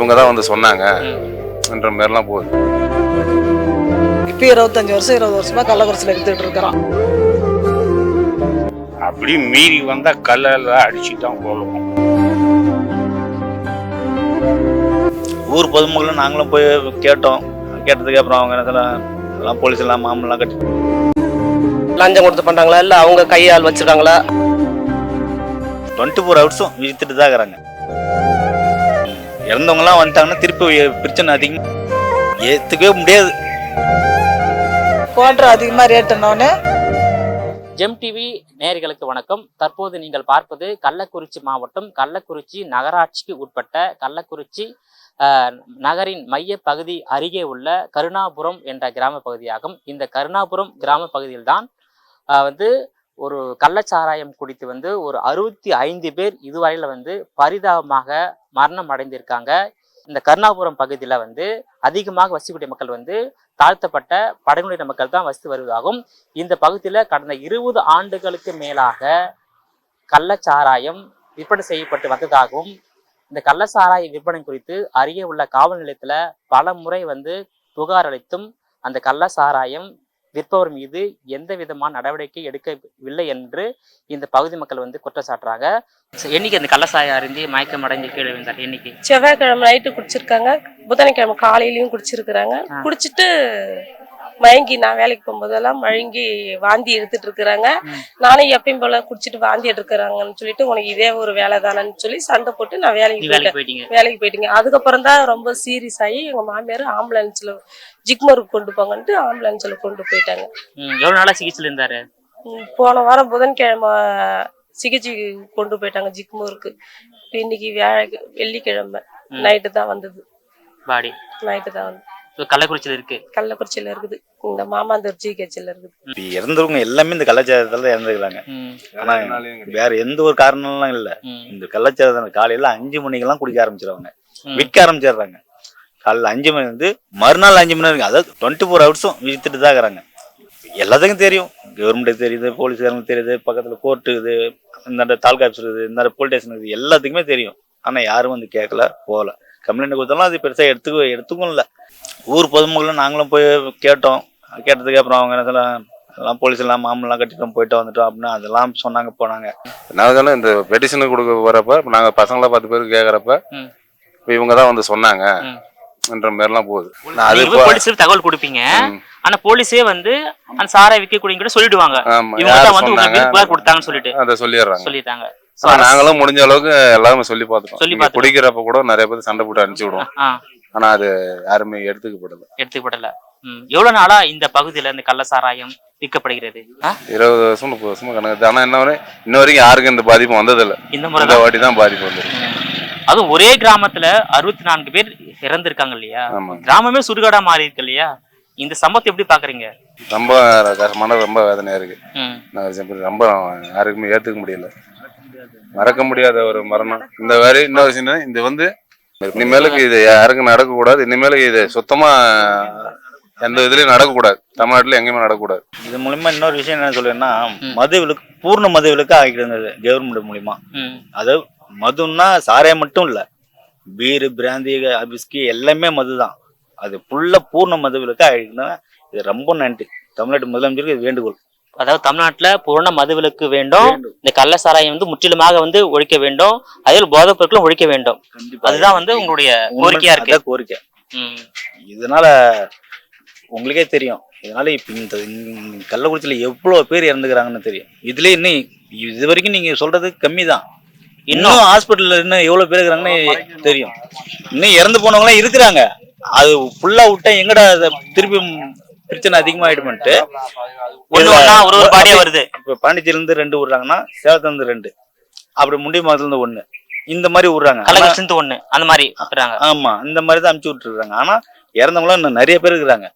இவங்க தான் வந்து சொன்னாங்க என்ற மாதிரிலாம் போகுது. இப்போ 25 வருஷம் 20 வருஷமா கள்ளக்குறிச்சியில் எடுத்துட்டு இருக்கிறோம். அப்படி மீறி வந்தா கல்ல அடிச்சுட்டான் போடுவோம். ஊர் பொதுமக்களும் நாங்களும் போய் கேட்டோம். கேட்டதுக்கு அப்புறம் அவங்க எல்லாம் போலீஸ் எல்லாம் மாமெல்லாம் கட்டி லஞ்சம் கொடுத்து பண்றாங்களா இல்ல அவங்க கையால் வச்சிருக்காங்களா? 24 ஹவர்ஸும் விழித்துட்டு தான் இருக்கிறாங்க. இறந்தவங்கலாம் வந்துட்டாங்கன்னா திருப்பி பிரச்சனை அதிகம் ஏற்றுக்கவே முடியாது. குவாட்டர் அதிகமாக ரேட்டுனோன்னு. ஜெம் டிவி நேயர்களுக்கு வணக்கம். தற்போது நீங்கள் பார்ப்பது கள்ளக்குறிச்சி மாவட்டம் கள்ளக்குறிச்சி நகராட்சிக்கு உட்பட்ட கள்ளக்குறிச்சி நகரின் மைய பகுதி அருகே உள்ள கருணாபுரம் என்ற கிராம பகுதியாகும். இந்த கருணாபுரம் கிராம பகுதியில்தான் ஒரு கள்ளச்சாராயம் குடித்து ஒரு 65 பேர் இதுவரையில் பரிதாபமாக மரணம் அடைந்திருக்காங்க. இந்த கருணாபுரம் பகுதியில் அதிகமாக வசிக்கக்கூடிய மக்கள் தாழ்த்தப்பட்ட பழங்குடியின மக்கள் தான் வசித்து வருவதாகும். இந்த பகுதியில் கடந்த 20 ஆண்டுகளுக்கு மேலாக கள்ளச்சாராயம் விற்பனை செய்யப்பட்டு வந்ததாகவும், இந்த கள்ளச்சாராய விற்பனை குறித்து அருகே உள்ள காவல் நிலையத்தில் பல முறை புகார் அளித்தும் அந்த கள்ளச்சாராயம் விற்பவர் மீது எந்த விதமான நடவடிக்கை எடுக்கவில்லை என்று இந்த பகுதி மக்கள் குற்றம் சாட்டுறாங்க. என்னைக்கு அந்த கள்ளச்சாராயம் அருந்தி மயக்கம் அடைஞ்சு கீழே விழுந்தார்? என்னைக்கு? செவ்வாய்க்கிழமை நைட்டு குடிச்சிருக்காங்க, புதன்கிழமை காலையிலயும் குடிச்சிருக்கிறாங்க. குடிச்சிட்டு மயங்கி நான் வேலைக்கு போகும்போதெல்லாம் மயங்கி வாந்தி எடுத்துட்டு இருக்கிறாங்க. நானும் எப்பயும் போல குடிச்சிட்டு வாந்தி எடுக்கிறாங்கன்னு சொல்லிட்டு உனக்கு இதே ஒரு வேலை தானேன்னு சொல்லி சண்டை போட்டு நான் வேலைக்கு போயிட்டீங்க. அதுக்கப்புறம் தான் ரொம்ப சீரியஸ் ஆகி எங்க மாமியார் ஆம்புலன்ஸ்ல ஜிக்மருக்கு கொண்டு போங்கன்ட்டு ஆம்புலன்ஸ்ல கொண்டு போயிட்டாங்க. எவ்வளவு நாளா சிகிச்சையில் இருந்தாரு? போன வாரம் புதன்கிழமை சிகிச்சை கொண்டு போயிட்டாங்க ஜிக்மூருக்கு. இன்னைக்கு வெள்ளிக்கிழமை நைட்டு தான் வந்தது. பாடி நைட்டு தான் வந்து கள்ளக்குறிச்சியில இருக்கு. கள்ளக்குறிச்சியில இருக்குது. இந்த மாமாந்தூர் ஜிஹெச்ல இருக்குது. இறந்தவங்க எல்லாமே இந்த கள்ளச்சாரத்தால இறந்துக்கிறாங்க. ஆனா வேற எந்த ஒரு காரணம்லாம் இல்ல. இந்த கள்ளச்சாரத்தால காலையில 5 மணிக்கெல்லாம் குடிக்க ஆரம்பிச்சிருவாங்க, விற்க ஆரம்பிச்சிடுறாங்க. காலையில 5 மணி மறுநாள் 5 மணி வரைக்கும், அதாவது 24 ஹவர்ஸும் வித்துட்டு தான் இருக்கிறாங்க. எல்லாத்துக்கும் தெரியும், கவர்மெண்ட்டுக்கு தெரியுது, போலீஸ்காரங்களுக்கு தெரியுது, பக்கத்துல கோர்ட்டு இது, இந்த தாலுகா ஆஃபீஸ் இருக்குது, இந்த போலீஸ் ஸ்டேஷன் இருக்குது, எல்லாத்துக்குமே தெரியும். ஆனா யாரும் கேட்கல, போகல. கம்ப்ளைண்ட் கொடுத்தாலும் அது பெருசா எடுத்துக்கும் இல்லை. ஊர் பொதுமக்களும் நாங்களும் போய் கேட்டோம். கேட்டதுக்கு அப்புறம் அவங்க எல்லாம் போலீஸ் எல்லாம் மாமெல்லாம் கட்டிட்டோம், போயிட்டு வந்துட்டோம் அப்படின்னு அதெல்லாம் சொன்னாங்க, போனாங்க. நாங்கள் இந்த பெட்டிஷனுக்கு கொடுக்க வரப்ப நாங்கள் பசங்களா 10 பேருக்கு கேட்குறப்ப இப்போ இவங்க தான் சொன்னாங்க என்ற மாதிரிலாம் போகுது. போலீஸுக்கு தகவல் கொடுப்பீங்க, ஆனா போலீஸே அந்த சாரை விற்கக்கூடிய கூட சொல்லிடுவாங்க கொடுத்தாங்கன்னு சொல்லிட்டு அதை சொல்லிட்டாங்க. நாங்களும் முடிஞ்ச அளவுக்கு எல்லாருமே சொல்லி பார்த்துட்டோம். குடிக்கிறப்ப கூட நிறைய பேர் சண்டை போட்டு அனுப்பிச்சு விடுவோம். ஆனா அது யாருமே எடுத்துக்கப்படல. எவ்வளவு நாளா இந்த பகுதியில இந்த கள்ளச்சாராயம் விற்கப்படுகிறது? 20 வருஷம் 30 வருஷமா கணக்கு. ஆனா இன்ன வரைக்கும் யாருக்கும் இந்த பாதிப்பு வந்ததில்லை. இந்த வாட்டி தான் பாதிப்பு வந்திருக்கு. அதுவும் ஒரே கிராமத்துல 64 பேர் இறந்திருக்காங்க இல்லையா? கிராமமே சுடுகாடா மாறி இருக்கு இல்லையா? இந்த சம்பவத்தை எப்படி பாக்குறீங்க? ரொம்ப கஷ்டமான, ரொம்ப வேதனையா இருக்கு. ரொம்ப யாருக்குமே ஏத்துக்க முடியல, மறக்க முடியாத ஒரு மரணம். இந்த மாதிரி இன்னொரு விஷயம், இந்த இனிமேலுக்கு இது யாருக்கும் நடக்கக்கூடாது. இனிமேலுக்கு இது சுத்தமா எந்த இதுலயும் நடக்கக்கூடாது. தமிழ்நாட்டுல எங்கேயுமே நடக்கக்கூடாது. இது மூலமா இன்னொரு விஷயம் என்ன சொல்றேன்னா, மதுவிலக்கு, பூர்ண மதுவிலக்கு ஆகிக்கிறது கவர்மெண்ட் மூலியமா. அது மதுன்னா சாராயம் மட்டும் இல்ல, பீரு, பிராந்தி, விஸ்கி எல்லாமே மதுதான். அது ஃபுல்லா பூர்ண மதுவிலக்கு ஆகிக்கணும். இது ரொம்ப நன்றி தமிழ்நாட்டு முதலமைச்சருக்கு வேண்டுகோள். அதாவது தமிழ்நாட்டுல பூர்ண மதுவிலக்கு வேண்டும், இந்த கள்ளச்சாராயம் முற்றிலுமாக ஒழிக்க வேண்டும், அதில் போதைப் பொருட்களும் ஒழிக்க வேண்டும். அதுதான் உங்களுடைய கோரிக்கையா இருக்கு. கோரிக்கை. இதனால உங்களுக்கே தெரியும், இதனால இப்ப இந்த கள்ளக்குறிச்சியில எவ்வளவு பேர் இறந்துக்கிறாங்கன்னு தெரியும். இதுல இன்னும் இது வரைக்கும் நீங்க சொல்றது கம்மி தான். இன்னும் ஹாஸ்பிட்டல்ல இன்னும் எவ்வளவு பேர் இருக்கிறாங்கன்னு தெரியும். இன்னும் இறந்து போனவங்க எல்லாம் இருக்கிறாங்க. அது ஃபுல்லா விட்டா எங்கடா திருப்பி பிரச்சனை அதிகமாயிடுமென்ட்டு வருது. இப்ப பாண்டிச்சேரியில இருந்து 2 விடுறாங்கன்னா, சேலத்துல இருந்து 2, அப்படி முண்டியமாத்துல இருந்து 1, இந்த மாதிரி விடுறாங்க. 1 அந்த மாதிரி. ஆமா, இந்த மாதிரி தான் அனுப்பிச்சு விட்டுருக்காங்க. ஆனா இறந்தவங்களும் இன்னும் நிறைய பேர் இருக்கிறாங்க.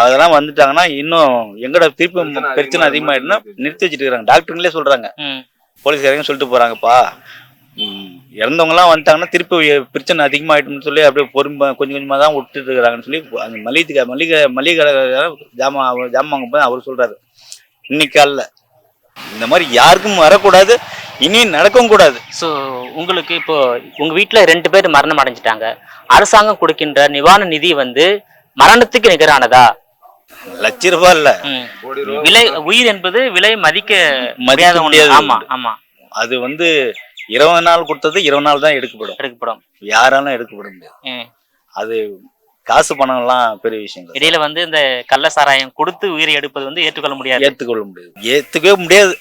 அதெல்லாம் வந்துட்டாங்கன்னா இன்னும் எங்கட திருப்பி பிரச்சனை அதிகமாயிடுன்னா நிறுத்தி வச்சுட்டு இருக்காங்க. டாக்டருங்களே சொல்றாங்க, போலீஸ்காரங்க சொல்லிட்டு போறாங்கப்பா, இறந்தவங்க எல்லாம் வந்துட்டாங்கன்னா திருப்பி பிரச்சனை அதிகமாயிட்டுன்னு சொல்லி அப்படியே பொறுமை கொஞ்சம் கொஞ்சமா தான் விட்டுட்டு இருக்கிறாங்கன்னு சொல்லி அந்த மளிகை ஜாமான் வாங்க போது அவர் சொல்றாரு. இன்னைக்கு காலைல இந்த மாதிரி யாருக்கும் வரக்கூடாது, இனியும் நடக்கவும் கூடாது. ஸோ உங்களுக்கு இப்போ உங்க வீட்டுல 2 பேர் மரணம் அடைஞ்சிட்டாங்க. அரசாங்கம் கொடுக்கின்ற நிவாரண நிதி வந்து மரணத்துக்கு நிகரானதா? ₹1,00,000 இல்ல, விலை உயிர் என்பது விலை மதிக்க மதிக்க ஒண்ணு. முடியாது. ஆமா ஆமா, அது வந்து 20 நாள் கொடுத்தது 20 நாள் தான் எடுக்கப்படும். யாராலும் எடுக்கப்பட முடியாது. அது காசு பணம் எல்லாம் பெரிய விஷயம் இல்ல. இடையில வந்து இந்த கள்ள சாராயம் கொடுத்து உயிரை எடுப்பது வந்து ஏற்றுக்கொள்ள முடியாது. ஏத்துக்கவே முடியாது.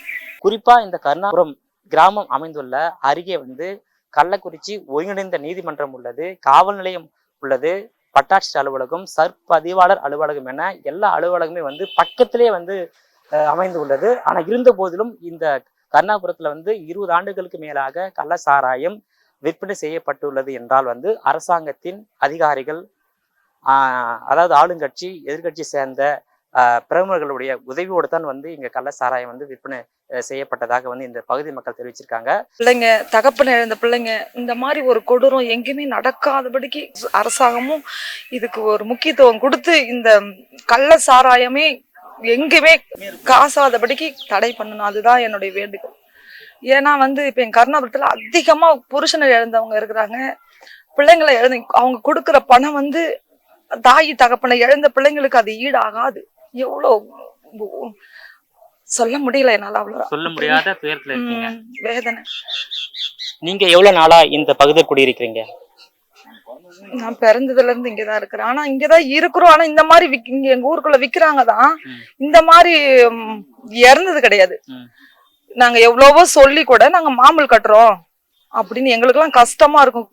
குறிப்பா இந்த கருணாபுரம் கிராமம் அமைந்துள்ள அருகே வந்து கள்ளக்குறிச்சி ஒருங்கிணைந்த நீதிமன்றம் உள்ளது, காவல் நிலையம் உள்ளது, வட்டாட்சியர் அலுவலகம், சர்பதிவாளர் அலுவலகம் என எல்லா அலுவலகமே வந்து பக்கத்திலே வந்து அமைந்து உள்ளது. ஆனா இருந்த போதிலும் இந்த கருணாபுரத்துல வந்து 20 ஆண்டுகளுக்கு மேலாக கள்ள சாராயம் விற்பனை செய்யப்பட்டுள்ளது என்றால் வந்து அரசாங்கத்தின் அதிகாரிகள், அதாவது ஆளுங்கட்சி எதிர்கட்சி சேர்ந்த பிரமுகர்களுடைய உதவியோடு தான் வந்து இங்க கள்ள சாராயம் வந்து விற்பனை செய்யப்பட்டதாக வந்து இந்த பகுதி மக்கள் தெரிவிச்சிருக்காங்க. பிள்ளைங்க தகப்பனை இழந்த பிள்ளைங்க இந்த மாதிரி ஒரு கொடூரம் எங்கேயுமே நடக்காதபடிக்கு அரசாங்கமும் இதுக்கு ஒரு முக்கியத்துவம் கொடுத்து இந்த கள்ள சாராயமே எங்கேயுமே காசாதபடிக்கு தடை பண்ணணும். அதுதான் என்னுடைய வேண்டுகோள். ஏன்னா வந்து இப்ப என் கருணாபுரத்துல அதிகமா புருஷனை இழந்தவங்க இருக்கிறாங்க, பிள்ளைங்களை இழந்த அவங்க கொடுக்குற பணம் வந்து தாய் தகப்பனை இழந்த பிள்ளைங்களுக்கு அது ஈடாகாது. எவ்வளவு சொல்ல முடியல என்னால, அவ்வளவு சொல்ல முடியாத துயரத்துல இருக்கீங்க, வேதனை. நீங்க எவ்வளவு நாளா இந்த பகுதியில் குடியிருக்கிறீங்க? நான் பிறந்ததுல இருந்து இங்கதான் இருக்கிறேன். ஆனா இங்கதான் இருக்கிறோம். ஆனா இந்த மாதிரி இங்க எங்க ஊருக்குள்ள விக்கிறாங்கதான், இந்த மாதிரி இறந்தது கிடையாது. நாங்க எவ்வளவோ சொல்லி கூட நாங்க மாமூல் கட்டுறோம் அப்படின்னு எங்களுக்கு எல்லாம் கஷ்டமா இருக்கும்.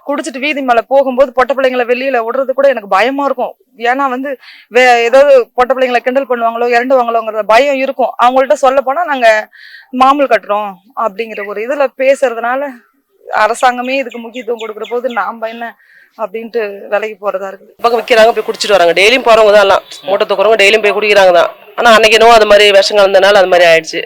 குடிச்சிட்டு வீதி மேல போகும்போது பொட்ட பிள்ளைங்களை வெளியில விடுறது கூட எனக்கு பயமா இருக்கும். ஏன்னா வந்து ஏதாவது பொட்ட பிள்ளைங்களை கிண்டல் பண்ணுவாங்களோ இறண்டுவாங்களோங்கிற பயம் இருக்கும். அவங்கள்ட்ட சொல்ல போனா நாங்க மாமூல் கட்டுறோம் அப்படிங்கிற ஒரு இதுல பேசுறதுனால அரசாங்கமே இதுக்கு முக்கியத்துவம் கொடுக்குற போது நாம என்ன அப்படின்ட்டு விலைக்கு போறதா இருக்குது. பக்கம் விற்கிறாங்க, போய் குடிச்சிட்டு வராங்க. டெய்லியும் போறவங்க தான் எல்லாம் மூட்டை தூக்குறவங்க டெய்லியும் போய் குடிக்கிறாங்க தான். ஆனா அன்னைக்கு என்னவோ அது மாதிரி விஷங்கள் வந்தனால அது மாதிரி ஆயிடுச்சு.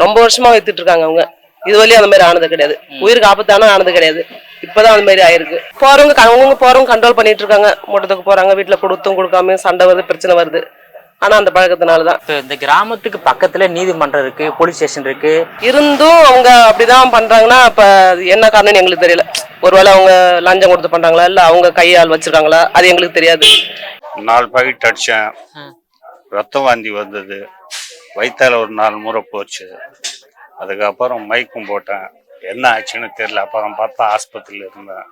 ரொம்ப வருஷமா வித்துட்டு இருக்காங்க அவங்க. இது வரையும் அந்த மாதிரி ஆனது கிடையாது. உயிருக்கு ஆபத்தான ஆனது கிடையாது. இப்பதான் அந்த மாதிரி ஆயிருக்கு. போறவங்க அவங்கவுங்க போறவங்க கண்ட்ரோல் பண்ணிட்டு இருக்காங்க. மூட்டத்துக்கு போறாங்க, வீட்டுல கொடுத்தும் கொடுக்காம சண்டை வருது, பிரச்சனை வருது. ஆனா அந்த பழக்கத்தினாலதான். இந்த கிராமத்துக்கு பக்கத்துல நீதிமன்றம் இருக்கு, போலீஸ் ஸ்டேஷன் இருக்கு, இருந்தும் அவங்க அப்படிதான் பண்றாங்கன்னா அப்ப என்ன காரணம்னு எங்களுக்கு தெரியல. ஒருவேளை அவங்க லஞ்சம் கொடுத்து பண்றாங்களா, இல்ல அவங்க கையால் வச்சிருக்காங்களா, அது எங்களுக்கு தெரியாது. 4 பாக்கெட் அடிச்சேன், ரத்தம் வாந்தி வந்தது, வயிற்றால ஒரு 4 முறை போச்சு. அதுக்கப்புறம் மயக்கம் போட்டேன், என்ன ஆச்சுன்னு தெரியல. அப்புறம் பார்த்தா ஆஸ்பத்திரியில் இருந்தேன்.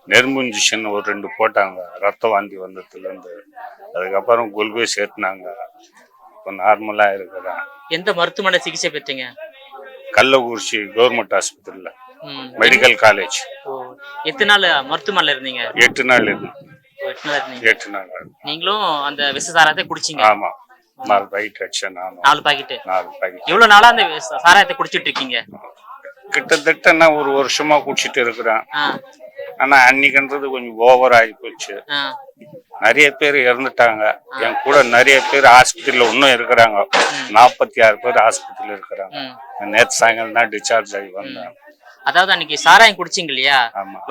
நெரும்பு இன்ஜெக்ஷன் ஒரு 2 போட்டாங்க, ரத்த வாந்தி வந்ததுலேருந்து. அதுக்கப்புறம் குளுக்கோஸ் ஏற்றினாங்க. இப்போ நார்மலாக இருக்கிறேன். எந்த மருத்துவமனை சிகிச்சை பெற்றீங்க? கள்ளக்குறிச்சி கவர்மெண்ட் ஆஸ்பத்திரியில், மெடிக்கல் காலேஜ். எத்தனை நாள் மருத்துவமனையில் இருந்தீங்க? 8 நாள் இருந்தேன். 8 நாள். நீங்களும் அந்த விஷ சாராயத்தை குடிச்சீங்க? ஆமா, 4 பாக்கெட் அடிச்சேன். 4 பாக்கெட். எவ்வளவு நாளா அந்த சாராயத்தை குடிச்சிட்டு இருக்கீங்க? கிட்டத்தட்ட நான் ஒரு வருஷமா குடிச்சிட்டு இருக்கிறேன். ஆனா அன்னைக்குன்றது கொஞ்சம் ஓவர் ஆகி போச்சு. நிறைய பேர் இறந்துட்டாங்க. என் கூட நிறைய பேர் ஆஸ்பத்திரியில இன்னும் இருக்கிறாங்க. 46 பேர் ஆஸ்பத்திரியில இருக்கிறாங்க. நேற்று சாயங்காலம் தான் டிஸ்சார்ஜ் ஆகி வந்தேன். அதாவது அன்னைக்கு சாராயம் குடிச்சிங்க இல்லையா,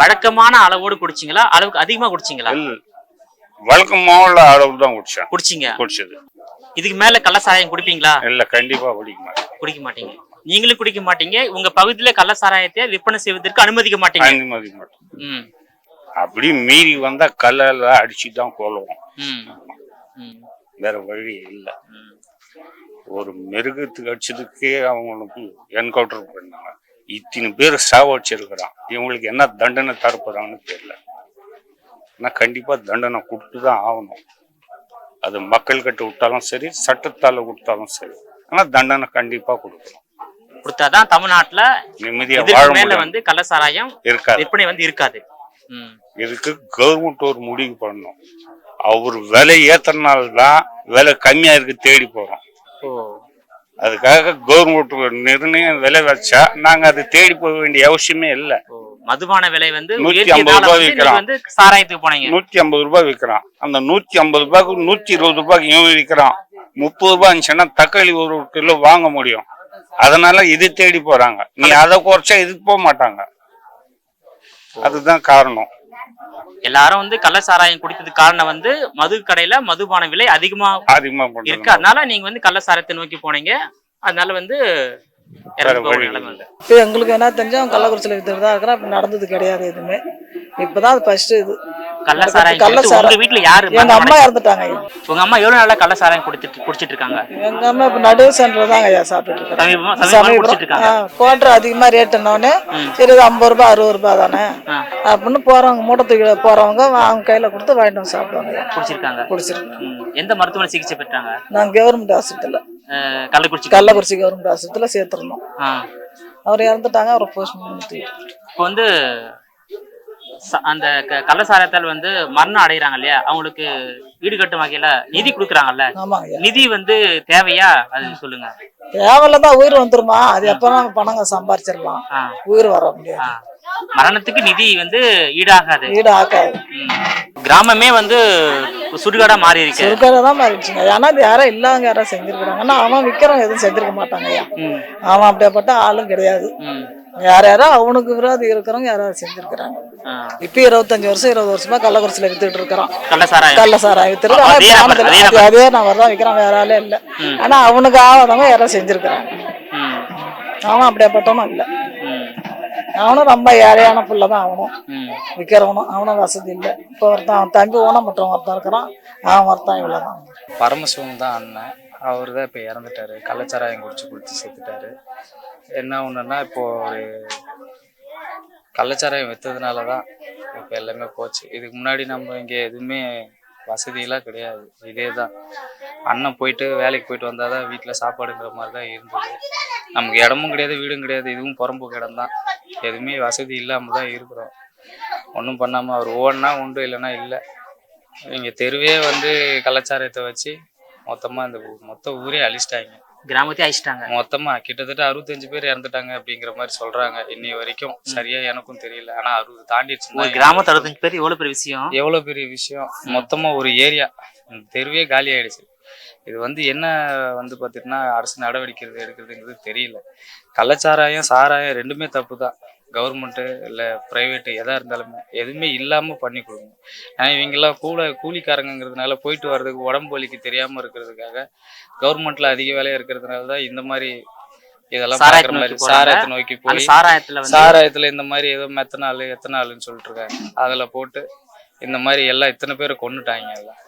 வழக்கமான அளவோடு குடிச்சிங்களா, அளவுக்கு அதிகமா குடிச்சிங்களா? வழக்கமான அளவு தான் குடிச்சது. இதுக்கு மேல கள்ள சாராயம் குடிப்பீங்களா? இல்ல, கண்டிப்பா குடிக்க மாட்டீங்க. நீங்களும் குடிக்க மாட்டீங்க. உங்க பகுதியில கள்ள சாராயத்தை விற்பனை செய்வதற்கு அனுமதிக்க மாட்டீங்க. அப்படி மீறி வந்தா கல்லால அடிச்சுதான் கொள்ளுவோம். வேற வழி இல்ல. ஒரு மிருகத்துக்கு அடிச்சதுக்கே அவங்களுக்கு என்கவுண்டர் பண்ணாங்க. இத்தனை பேர் சாவடிச்சிருக்கிறான். இவங்களுக்கு என்ன தண்டனை தரப்போறாங்கன்னு தெரியல. ஆனா கண்டிப்பா தண்டனை கொடுத்துதான் ஆகணும். அது மக்கள் கிட்ட விட்டாலும் சரி, சட்டத்தால கொடுத்தாலும் சரி. ஆனா தண்டனை கண்டிப்பா கொடுக்கணும். கொடுத்தாதான் தமிழ்நாட்டுல நிம்மதியா வாழ முடியும். வந்து கள்ள சாராயம் இருக்காது, விற்பனை வந்து இருக்காது. இதுக்கு கவர்மெண்ட் ஒரு முடிவு பண்ணணும். அவர் விலை ஏத்தனால்தான் விலை கம்மியா இருக்கு தேடி போறோம். அதுக்காக கவர்மெண்ட் நிர்ணயம் விலை வச்சா நாங்க அதை தேடி போக வேண்டிய அவசியமே இல்லை. மதுபான விலை வந்து 150 ரூபாய் விற்கிறான். சாராயத்துக்கு போனீங்க 150 ரூபாய் விற்கிறான். அந்த 150 ரூபாய்க்கு 120 ரூபாய்க்கு இவன் விற்கிறான். 30 ரூபாய் இருந்துச்சுன்னா தக்காளி 1 கிலோ வாங்க முடியும். அதனால இது தேடி போறாங்க. நீ அதை குறைச்சா இதுக்கு போக மாட்டாங்க. அதுதான் காரணம். எல்லாரும் வந்து கள்ள சாராயம் குடித்ததுக்கு காரணம் வந்து மது கடையில மதுபான விலை அதிகமா இருக்கு. அதனால நீங்க வந்து கள்ள சாராயத்தை நோக்கி போனீங்க. அதனால வந்து இறந்து போக வழி நிலைமை இல்லை. இப்போ எங்களுக்கு என்ன தெரிஞ்சா அவன் கள்ளக்குறிச்சியில் வித்துட்டு தான் இருக்கிறான். அப்படி நடந்தது கிடையாது எதுவுமே. இப்பதான் அது ஃபர்ஸ்ட் இது கள்ள சாராயம் கள்ள குடித்து சாராயம். உங்க வீட்டுல யாரு எங்க அம்மா மரணம் இறந்துட்டாங்க ஐயா. உங்க அம்மா எவ்வளவு நாளா கள்ள சாராயம் குடிச்சிட்டு இருக்காங்க? எங்க அம்மா இப்ப நடுவு சென்டர் தாங்க ஐயா சாப்பிட்டுட்டு சமீபமா குடிச்சிட்டு இருக்காங்க. குவாட்டர் அதிகமா ரேட் என்னோடனே சரி 50 ரூபாய் 60 ரூபாய் தானே அப்படின்னு போறவங்க மூட்டை தூக்கி போறவங்க அவங்க கையில கொடுத்து வாங்கிட்டு வந்து சாப்பிடுவாங்க. குடிச்சிருக்காங்க. குடிச்சிருக்காங்க. எந்த மருத்துவமனை சிகிச்சை பெற்றாங்க? நாங்க கவர்மெண்ட் ஹாஸ்பிட்டல்ல கள்ளக்குறிச்சி கவர்மெண்ட் ஹாஸ்பிட்டல்ல சேர்த்திருந்தோம். அவர் இறந்துட்டாங்க. அவரை போஸ்ட் பண்ணி இப்போ வந்து அந்த கள்ள சாராயத்தால் வந்து மரணம் அடைகிறாங்க இல்லையா, அவங்களுக்கு ஈடுகட்டும் வகையில நிதி கொடுக்குறாங்கல்ல, நிதி வந்து தேவையா அது சொல்லுங்க. தேவையில்லதான் உயிர் வந்துருமா? அது எப்ப நாங்க பணங்க சம்பாரிச்சிடலாம், உயிர் வர முடியாது. மரணத்துக்கு நிதி வந்து ஈடாகாது. கிராமமே வந்து சுடுகாடா மாறி இருக்கு. சுடுகாடா தான் மாறிடுச்சுங்க. ஏன்னா அது யாரும் இல்லாங்க யாரும் செஞ்சிருக்கிறாங்கன்னா அவன் விக்கிறவன் எதுவும் செஞ்சிருக்க மாட்டாங்க ஐயா. அவன் அப்படியாப்பட்ட ஆளும் கிடையாது. யாரோ அவனுக்கு விரோதி இருக்கிறவங்க யாராவது செஞ்சிருக்கிறாங்க. இப்ப 25 வருஷம் 20 வருஷமா கள்ளக்குறிச்சியில வித்துட்டு இருக்கிறான். கள்ள சாராயம் வித்துட்டு அதே நபர் தான் விக்கிறான், வேற ஆளே இல்ல. ஆனா அவனுக்கு ஆகாதவங்க யாராவது செஞ்சிருக்கிறாங்க. அவன் அப்படியாப்பட்டவனும் இல்ல. அவனும் ரொம்ப ஏழையான பிள்ளைதான். அவனும் விக்கிறவனும் அவனும் வசதி இல்லை. இப்போ ஒருத்தான் அவன் தம்பி ஊனமுற்றவன் ஒருத்தன் இருக்கிறான். அவன் ஒருத்தான் இவ்வளவுதான். பரமசிவம் தான் அண்ணன். அவர் தான் இப்போ இறந்துட்டாரு. கள்ளச்சாராயம் குடிச்சு செத்துட்டாரு. என்ன ஒன்றுன்னா இப்போ ஒரு கள்ளச்சாராயம் விற்றதுனால தான் இப்போ எல்லாமே போச்சு. இதுக்கு முன்னாடி நம்ம இங்கே எதுவுமே வசதியெல்லாம் கிடையாது. இதே தான் அண்ணன் போயிட்டு வேலைக்கு போயிட்டு வந்தால் தான் வீட்டில் சாப்பாடுங்கிற மாதிரி தான் இருந்தது. நமக்கு இடமும் கிடையாது, வீடும் கிடையாது, இதுவும் புறம்போக்கு இடம் தான். எதுவுமே வசதி இல்லாமல் தான் இருக்கிறோம். ஒன்றும் பண்ணாமல் அவர் ஓடனா உண்டு, இல்லைன்னா இல்லை. இங்கே தெருவே வந்து கள்ளச்சாராயத்தை வச்சு மொத்தமாக இந்த மொத்த ஊரே அழிச்சிட்டாங்க. கிராமத்தையே அழிச்சிட்டாங்க மொத்தமா. கிட்டத்தட்ட 65 பேர் இறந்துட்டாங்க அப்படிங்கிற மாதிரி சொல்றாங்க. இன்னி வரைக்கும் சரியா எனக்கும் தெரியல. ஆனா 60 தாண்டிடுச்சு. கிராமத்து 65 பேர் எவ்வளவு பெரிய விஷயம், எவ்வளவு பெரிய விஷயம். மொத்தமா ஒரு ஏரியா தெருவே காலி ஆயிடுச்சு. இது வந்து என்ன வந்து பாத்தீங்கன்னா அரசு நடவடிக்கை எடுக்கிறதுங்கிறது தெரியல. கள்ளச்சாராயம் சாராயம் ரெண்டுமே தப்பு தான். கவர்மெண்ட்டு இல்லை ப்ரைவேட்டு எதாக இருந்தாலுமே எதுவுமே இல்லாமல் பண்ணி கொடுங்க. ஏன்னா இவங்கெல்லாம் கூலிக்காரங்கிறதுனால போயிட்டு வர்றதுக்கு உடம்பு வலிக்கு தெரியாமல் இருக்கிறதுக்காக கவர்மெண்ட்டில் அதிக வேலையாக இருக்கிறதுனால தான் இந்த மாதிரி இதெல்லாம் பார்க்குற மாதிரி சாராயத்தை நோக்கி போய் சாராயத்தில் இந்த மாதிரி ஏதோ எத்தனாலுன்னு சொல்லிட்டு இருக்காங்க. அதில் போட்டு இந்த மாதிரி எல்லாம் இத்தனை பேரை கொண்டுட்டாங்க. எல்லாம்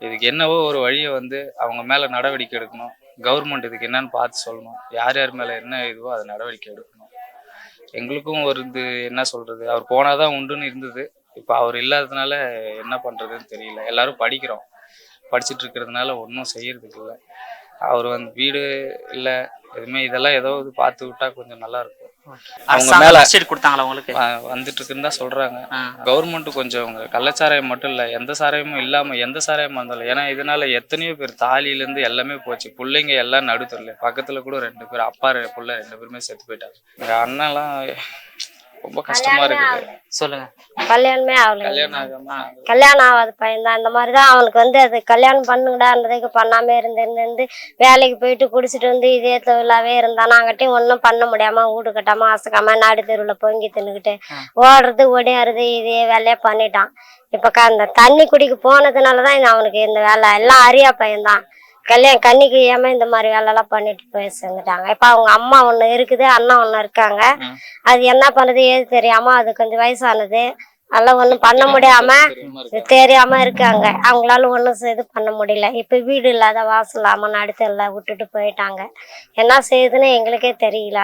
இதுக்கு என்னவோ ஒரு வழியை வந்து அவங்க மேலே நடவடிக்கை எடுக்கணும். கவர்மெண்ட் இதுக்கு என்னன்னு பார்த்து சொல்லணும். யார் யார் மேலே என்ன இதுவோ அதை நடவடிக்கை எடுக்கணும். எங்களுக்கும் ஒரு இது என்ன சொல்றது, அவர் போனாதான் உண்டுன்னு இருந்தது. இப்போ அவர் இல்லாததுனால என்ன பண்றதுன்னு தெரியல. எல்லாரும் படிச்சுட்டு இருக்கிறதுனால ஒன்றும் செய்யறதுக்கு இல்லை. அவர் வந்து வீடு இல்லை எதுவுமே, இதெல்லாம் ஏதோ பார்த்து விட்டா கொஞ்சம் நல்லா இருக்கும். அவங்க மேல கொடுத்தாங்களா உங்களுக்கு வந்துட்டு இருக்குன்னு தான் சொல்றாங்க. கவர்மெண்ட் கொஞ்சம் கள்ளச்சாராயம் மட்டும் இல்லை, எந்த சாராயமும் இல்லாம எந்த சாராயமா இருந்தாலும். ஏன்னா இதனால எத்தனையோ பேர் தாலியில இருந்து எல்லாமே போச்சு. பிள்ளைங்க எல்லாம் நடுத்தரல. பக்கத்துல கூட 2 பேர் அப்பா புள்ள 2 பேருமே செத்து போயிட்டாங்க. எங்க அண்ணெல்லாம் ரொம்ப கஷ்டமா இருக்குது. சொல்லுங்க. கல்யாணமே ஆகல. கல்யாணம் ஆகாத பையன்தான். இந்த மாதிரிதான் அவனுக்கு வந்து அது கல்யாணம் பண்ணுங்கடான்றதுக்கு பண்ணாம இருந்து வேலைக்கு போயிட்டு குடிச்சிட்டு வந்து இதே தொழிலாவே இருந்தானா. அங்கிட்டையும் ஒன்றும் பண்ண முடியாம வீடு கட்டாம அசக்காம நாடு தெருவில் பொங்கி தின்னுக்கிட்டு ஓடுறது ஒடியாருது இதே வேலையா பண்ணிட்டான். இப்ப அந்த தண்ணி குடிக்க போனதுனாலதான் அவனுக்கு இந்த வேலை. எல்லாம் அறியா பையன்தான். கண்ணிக்கு ஏமா இந்த மாதிரி வேலைலாம் பண்ணிட்டு போய் சேர்ந்துட்டாங்க. இப்ப அவங்க அம்மா ஒண்ணு இருக்குது, அண்ணா ஒண்ணு இருக்காங்க. அது என்ன பண்ணுது ஏது தெரியாம அது கொஞ்சம் வயசானது அதெல்லாம் ஒண்ணும் பண்ண முடியாம தெரியாம இருக்காங்க. அவங்களால ஒண்ணும் இது பண்ண முடியல. இப்ப வீடு இல்லாத வாசல் இல்லாம நடுத்தல விட்டுட்டு போயிட்டாங்க. என்ன செய்யுதுன்னு எங்களுக்கே தெரியல.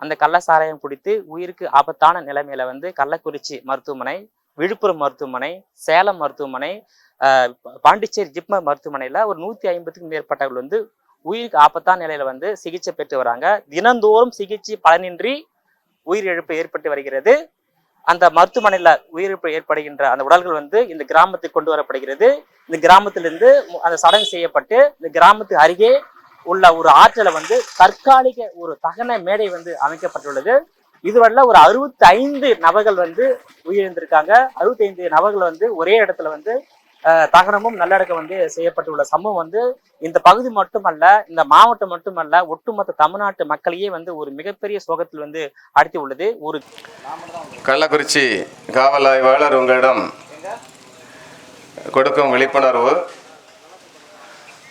அந்த கள்ள சாராயம் குடித்து உயிருக்கு ஆபத்தான நிலைமையில வந்து கள்ளக்குறிச்சி மருத்துவமனை, விழுப்புரம் மருத்துவமனை, சேலம் மருத்துவமனை, பாண்டிச்சேரி ஜிப்மர் மருத்துவமனையில ஒரு 150க்கும் மேற்பட்டவர்கள் வந்து உயிருக்கு ஆபத்தான நிலையில வந்து சிகிச்சை பெற்று வராங்க. தினந்தோறும் சிகிச்சை பலனின்றி உயிரிழப்பு ஏற்பட்டு வருகிறது. அந்த மருத்துவமனையில உயிரிழப்பு ஏற்படுகின்ற அந்த உடல்கள் வந்து இந்த கிராமத்துக்கு கொண்டு வரப்படுகிறது. இந்த கிராமத்திலிருந்து அந்த சடங்கு செய்யப்பட்டு இந்த கிராமத்துக்கு அருகே உள்ள ஒரு ஆற்றில வந்து தற்காலிக ஒரு தகன மேடை வந்து அமைக்கப்பட்டுள்ளது. இதுவரை ஒரு 65 நபர்கள் வந்து உயிரிழந்திருக்காங்க. 65 நபர்கள் வந்து ஒரே இடத்துல வந்து தகனமும் நல்லடக்கம் வந்து செய்யப்பட்டுள்ள சம்பவம் வந்து இந்த பகுதி மட்டுமல்ல, இந்த மாவட்டம் மட்டுமல்ல, ஒட்டுமொத்த தமிழ்நாட்டு மக்களையே வந்து ஒரு மிகப்பெரிய சோகத்தில் வந்து அடித்து உள்ளது. ஒரு கள்ளக்குறிச்சி காவல் ஆய்வாளர் உங்களிடம் கொடுக்கும் விழிப்புணர்வு,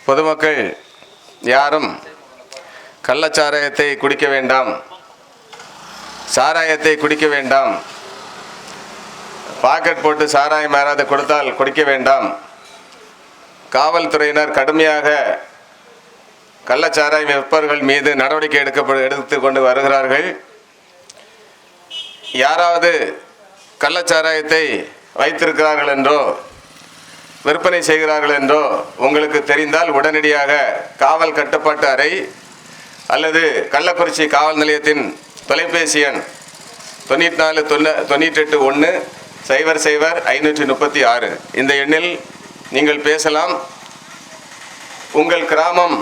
பொதுமக்கள் யாரும் கள்ளச்சாராயத்தை குடிக்க வேண்டாம், சாராயத்தை குடிக்க வேண்டாம், பாக்கெட் போட்டு சாராயம் யாராவது கொடுத்தால் குடிக்க வேண்டாம். காவல்துறையினர் கடுமையாக கள்ளச்சாராயம் விற்பவர்கள் மீது நடவடிக்கை எடுத்து கொண்டு வருகிறார்கள். யாராவது கள்ளச்சாராயத்தை வைத்திருக்கிறார்கள் என்றோ விற்பனை செய்கிறார்கள் என்றோ உங்களுக்கு தெரிந்தால் உடனடியாக காவல் கட்டுப்பாட்டு அறை அல்லது கள்ளக்குறிச்சி காவல் நிலையத்தின் தொலைபேசி எண் 9498100536 இந்த எண்ணில் நீங்கள் பேசலாம். உங்கள் கிராமம்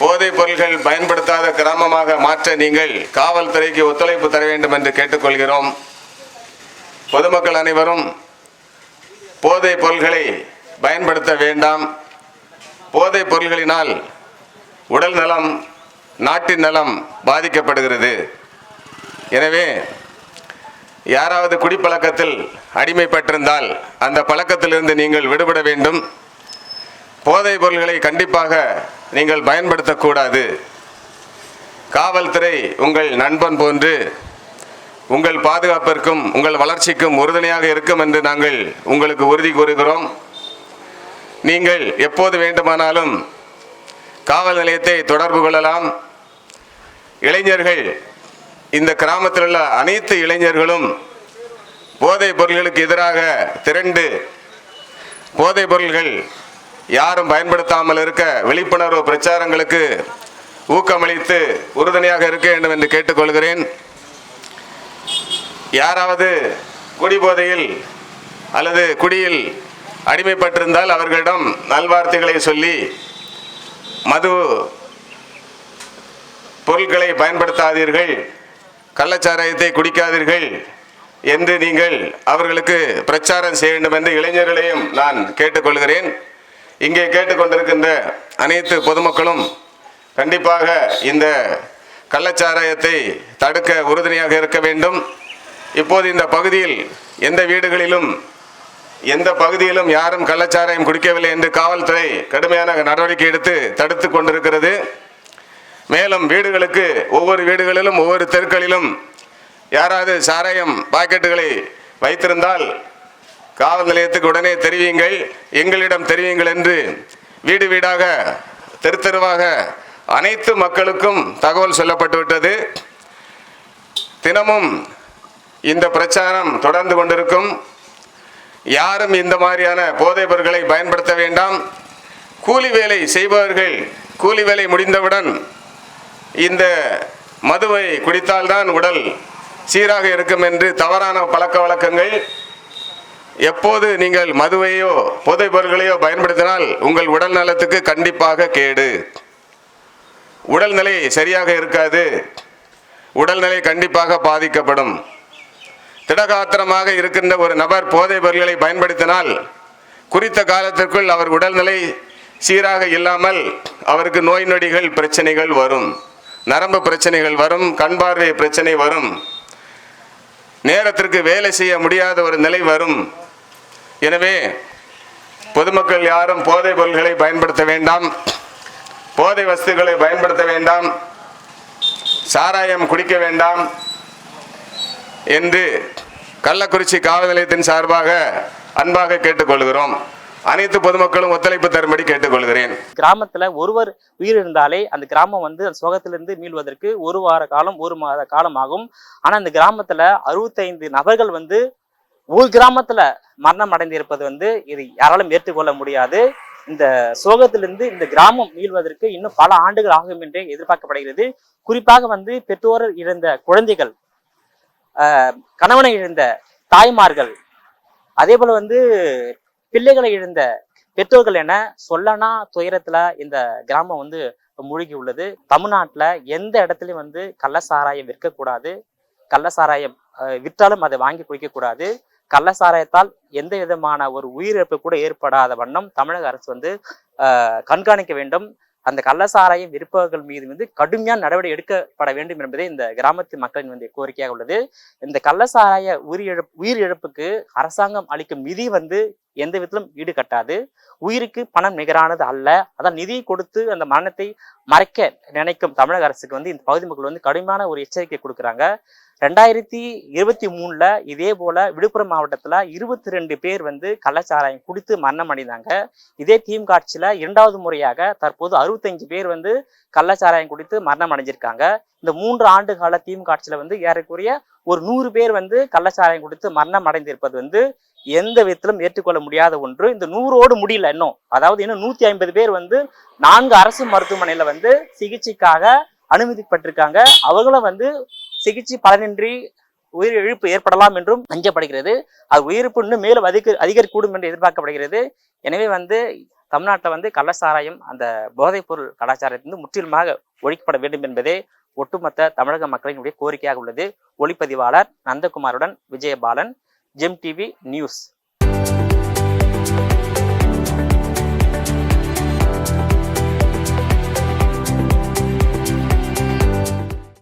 போதைப் பொருள்கள் பயன்படுத்தாத கிராமமாக மாற்ற நீங்கள் காவல்துறைக்கு ஒத்துழைப்பு தர வேண்டும் என்று கேட்டுக்கொள்கிறோம். பொதுமக்கள் அனைவரும் போதைப் பொருள்களை பயன்படுத்த வேண்டாம். போதைப் பொருள்களினால் உடல் நலம், நாட்டின் நலம் பாதிக்கப்படுகிறது. எனவே யாராவது குடிப்பழக்கத்தில் அடிமைப்பட்டிருந்தால் அந்த பழக்கத்திலிருந்து நீங்கள் விடுபட வேண்டும். போதைப் பொருள்களை கண்டிப்பாக நீங்கள் பயன்படுத்தக்கூடாது. காவல்துறை உங்கள் நண்பன் போன்று உங்கள் பாதுகாப்பிற்கும் உங்கள் வளர்ச்சிக்கும் உறுதுணையாக இருக்கும் என்று நாங்கள் உங்களுக்கு உறுதி கூறுகிறோம். நீங்கள் எப்போது வேண்டுமானாலும் காவல் நிலையத்தை தொடர்பு கொள்ளலாம். இளைஞர்கள், இந்த கிராமத்தில் உள்ள அனைத்து இளைஞர்களும் போதைப் பொருள்களுக்கு எதிராக திரண்டு போதைப் பொருள்கள் யாரும் பயன்படுத்தாமல் இருக்க விழிப்புணர்வு பிரச்சாரங்களுக்கு ஊக்கமளித்து உறுதுணையாக இருக்க வேண்டும் என்று கேட்டுக்கொள்கிறேன். யாராவது குடிபோதையில் அல்லது குடியில் அடிமைப்பட்டிருந்தால் அவர்களிடம் நல்வார்த்தைகளை சொல்லி மது பொருட்களை பயன்படுத்தாதீர்கள், கள்ளச்சாராயத்தை குடிக்காதீர்கள் என்று நீங்கள் அவர்களுக்கு பிரச்சாரம் செய்ய வேண்டும் என்று இளைஞர்களையும் நான் கேட்டுக்கொள்கிறேன். இங்கே கேட்டுக்கொண்டிருக்கின்ற அனைத்து பொதுமக்களும் கண்டிப்பாக இந்த கள்ளச்சாராயத்தை தடுக்க உறுதுணையாக இருக்க வேண்டும். இப்போது இந்த பகுதியில் எந்த பகுதியிலும் யாரும் கள்ளச்சாராயம் குடிக்கவில்லை என்று காவல்துறை கடுமையான நடவடிக்கை எடுத்து தடுத்து கொண்டிருக்கிறது. மேலும் ஒவ்வொரு வீடுகளிலும் ஒவ்வொரு தெருக்களிலும் யாராவது சாராயம் பாக்கெட்டுகளை வைத்திருந்தால் காவல் நிலையத்துக்கு உடனே தெரிவியுங்கள், எங்களிடம் தெரிவியுங்கள் என்று வீடு வீடாக தெருவாக அனைத்து மக்களுக்கும் தகவல் சொல்லப்பட்டுவிட்டது. தினமும் இந்த பிரச்சாரம் தொடர்ந்து கொண்டிருக்கும். யாரும் இந்த மாதிரியான போதைப் பொருட்களை பயன்படுத்த வேண்டாம். கூலி வேலை செய்பவர்கள் கூலி வேலை முடிந்தவுடன் இந்த மதுவை குடித்தால்தான் உடல் சீராக இருக்கும் என்று தவறான பழக்க வழக்கங்கள். எப்போது நீங்கள் மதுவையோ போதைப் பொருட்களையோ பயன்படுத்தினால் உங்கள் உடல் நலத்துக்கு கண்டிப்பாக கேடு. உடல்நிலை சரியாக இருக்காது, உடல்நிலை கண்டிப்பாக பாதிக்கப்படும். திடகாத்திரமாக இருக்கின்ற ஒரு நபர் போதைப் பொருட்களை பயன்படுத்தினால் குறித்த காலத்திற்குள் அவர் உடல்நிலை சீராக இல்லாமல் அவருக்கு நோய் நொடிகள் பிரச்சனைகள் வரும், நரம்பு பிரச்சனைகள் வரும், கண் பார்வை பிரச்சனை வரும், நேரத்திற்கு வேலை செய்ய முடியாத ஒரு நிலை வரும். எனவே பொதுமக்கள் யாரும் போதைப் பொருட்களை பயன்படுத்த வேண்டாம், போதை வஸ்துக்களை பயன்படுத்த வேண்டாம், சாராயம் குடிக்க வேண்டாம் என்று கள்ளக்குறிச்சி காவல் நிலையத்தின் சார்பாக அன்பாக கேட்டுக்கொள்கிறோம். அனைத்து பொதுமக்களும் ஒத்துழைப்பு தரும்படி கேட்டுக்கொள்கிறேன். கிராமத்துல ஒருவர் உயிரிழந்தாலே அந்த கிராமம் வந்து அந்த சோகத்திலிருந்து மீள்வதற்கு 1 வார காலம் 1 மாத காலம் ஆகும். ஆனா இந்த கிராமத்துல 65 நபர்கள் வந்து ஒரு கிராமத்துல மரணம் அடைந்திருப்பது வந்து இது யாராலும் ஏற்றுக்கொள்ள முடியாது. இந்த சோகத்திலிருந்து இந்த கிராமம் மீள்வதற்கு இன்னும் பல ஆண்டுகள் ஆகும் என்றே எதிர்பார்க்கப்படுகிறது. குறிப்பாக வந்து பெற்றோர் இழந்த குழந்தைகள், கணவனை இழந்த தாய்மார்கள், அதே போல வந்து பிள்ளைகளை இழந்த பெற்றோர்கள் என சொல்லனா துயரத்துல இந்த கிராமம் வந்து மூழ்கி உள்ளது. தமிழ்நாட்டுல எந்த இடத்துலயும் வந்து கள்ளசாராயம் விற்கக்கூடாது, கள்ளசாராயம் விற்றாலும் அதை வாங்கி குடிக்கக்கூடாது. கள்ளசாராயத்தால் எந்த விதமான ஒரு உயிரிழப்பு கூட ஏற்படாத வண்ணம் தமிழக அரசு வந்து கண்காணிக்க வேண்டும். அந்த கள்ளசாராயம் விற்பவர்கள் மீது வந்து கடுமையான நடவடிக்கை எடுக்கப்பட வேண்டும் என்பதே இந்த கிராமத்து மக்களின் வந்து கோரிக்கையாக உள்ளது. இந்த கள்ளசாராய உயிர் இழப்புக்கு அரசாங்கம் அளிக்கும் நிதி வந்து எந்த விதத்திலும் ஈடுகட்டாது. உயிருக்கு பணம் நிகரானது அல்ல. அதான் நிதி கொடுத்து அந்த மரணத்தை மறைக்க நினைக்கும் தமிழக அரசுக்கு வந்து இந்த பகுதி மக்கள் வந்து கடுமையான ஒரு எச்சரிக்கை கொடுக்குறாங்க. 2023 இதே போல விழுப்புரம் மாவட்டத்துல 22 பேர் வந்து கள்ளச்சாராயம் குடித்து மரணம் அடைந்தாங்க. இதே திமுக ஆட்சியில 2வது முறையாக தற்போது 65 பேர் வந்து கள்ளச்சாராயம் குடித்து மரணம் அடைஞ்சிருக்காங்க. இந்த 3 ஆண்டு கால திமுக ஆட்சியில வந்து ஏறக்குறைய ஒரு 100 பேர் வந்து கள்ளச்சாராயம் குடித்து மரணம் அடைந்திருப்பது வந்து எந்த விதத்திலும் ஏற்றுக்கொள்ள முடியாத ஒன்று. இந்த 100ஓடு முடியல இன்னும், அதாவது இன்னும் 150 பேர் வந்து 4 அரசு மருத்துவமனையில வந்து சிகிச்சைக்காக அனுமதிப்பட்டிருக்காங்க. அவங்களும் வந்து சிகிச்சை பலனின்றி உயிர் இழப்பு ஏற்படலாம் என்றும் அஞ்சப்படுகிறது. அது உயிரிழப்பு இன்னும் மேலும் அதிகரிக்கூடும் என்று எதிர்பார்க்கப்படுகிறது. எனவே வந்து தமிழ்நாட்டில் வந்து கள்ளச்சாராயம் அந்த போதைப் பொருள் கலாச்சாரத்திலிருந்து முற்றிலுமாக ஒழிக்கப்பட வேண்டும் என்பதே ஒட்டுமொத்த தமிழக மக்களினுடைய கோரிக்கையாக உள்ளது. ஒளிப்பதிவாளர் நந்தகுமாருடன் விஜயபாலன், ஜெம் டிவி நியூஸ்.